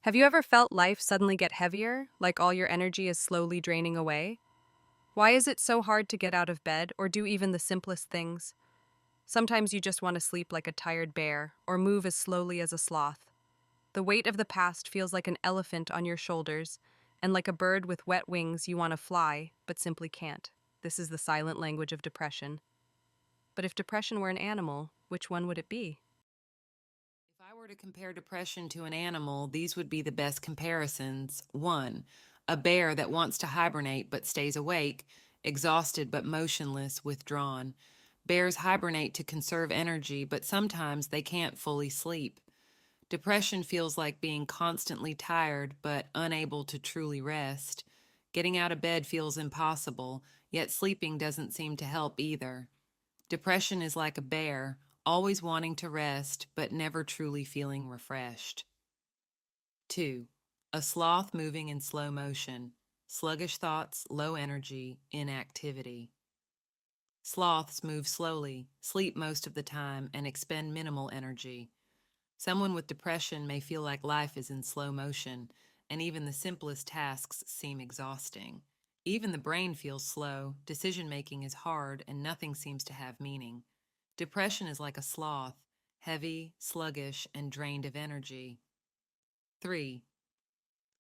Have you ever felt life suddenly get heavier, like all your energy is slowly draining away? Why is it so hard to get out of bed or do even the simplest things? Sometimes you just want to sleep like a tired bear or move as slowly as a sloth. The weight of the past feels like an elephant on your shoulders, and like a bird with wet wings, you want to fly, but simply can't. This is the silent language of depression. But if depression were an animal, which one would it be? If I were to compare depression to an animal, these would be the best comparisons. 1. A bear that wants to hibernate but stays awake, exhausted but motionless, withdrawn. Bears hibernate to conserve energy, but sometimes they can't fully sleep. Depression feels like being constantly tired but unable to truly rest. Getting out of bed feels impossible, yet sleeping doesn't seem to help either. Depression is like a bear, always wanting to rest but never truly feeling refreshed. 2. A sloth moving in slow motion, sluggish thoughts, low energy, inactivity. Sloths move slowly, sleep most of the time, and expend minimal energy. Someone with depression may feel like life is in slow motion, and even the simplest tasks seem exhausting. Even the brain feels slow, decision making is hard, and nothing seems to have meaning. Depression is like a sloth, heavy, sluggish, and drained of energy. 3.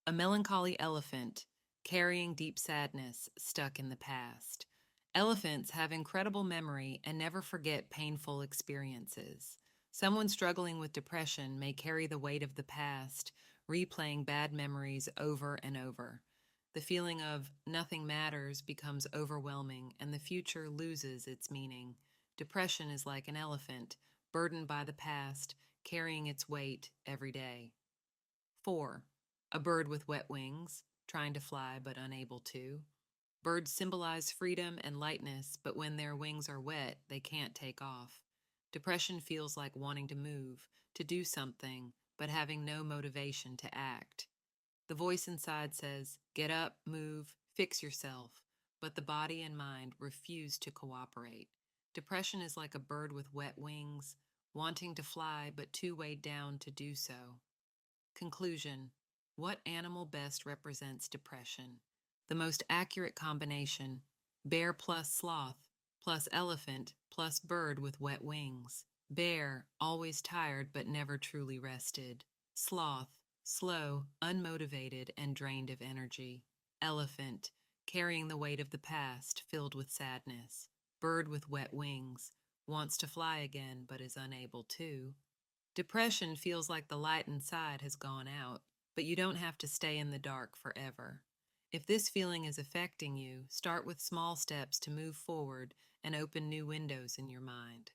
A melancholy elephant, carrying deep sadness, stuck in the past. Elephants have incredible memory and never forget painful experiences. Someone struggling with depression may carry the weight of the past, replaying bad memories over and over. The feeling of nothing matters becomes overwhelming, and the future loses its meaning. Depression is like an elephant, burdened by the past, carrying its weight every day. 4. A bird with wet wings, trying to fly but unable to. Birds symbolize freedom and lightness, but when their wings are wet, they can't take off. Depression feels like wanting to move, to do something, but having no motivation to act. The voice inside says, get up, move, fix yourself, but the body and mind refuse to cooperate. Depression is like a bird with wet wings, wanting to fly but too weighed down to do so. Conclusion. What animal best represents depression? The most accurate combination: bear plus sloth, plus elephant, plus bird with wet wings. Bear, always tired but never truly rested. Sloth, slow, unmotivated, and drained of energy. Elephant, carrying the weight of the past, filled with sadness. Bird with wet wings, wants to fly again but is unable to. Depression feels like the light inside has gone out, but you don't have to stay in the dark forever. If this feeling is affecting you, start with small steps to move forward and open new windows in your mind.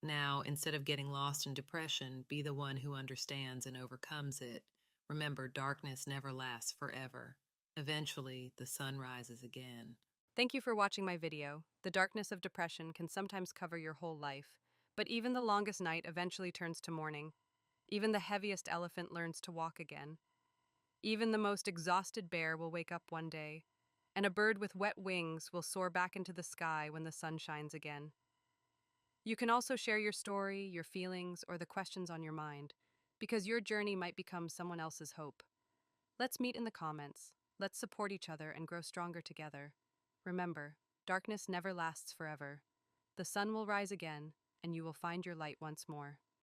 Now, instead of getting lost in depression, be the one who understands and overcomes it. Remember, darkness never lasts forever. Eventually, the sun rises again. Thank you for watching my video. The darkness of depression can sometimes cover your whole life, but even the longest night eventually turns to morning. Even the heaviest elephant learns to walk again. Even the most exhausted bear will wake up one day, and a bird with wet wings will soar back into the sky when the sun shines again. You can also share your story, your feelings, or the questions on your mind, because your journey might become someone else's hope. Let's meet in the comments. Let's support each other and grow stronger together. Remember, darkness never lasts forever. The sun will rise again, and you will find your light once more.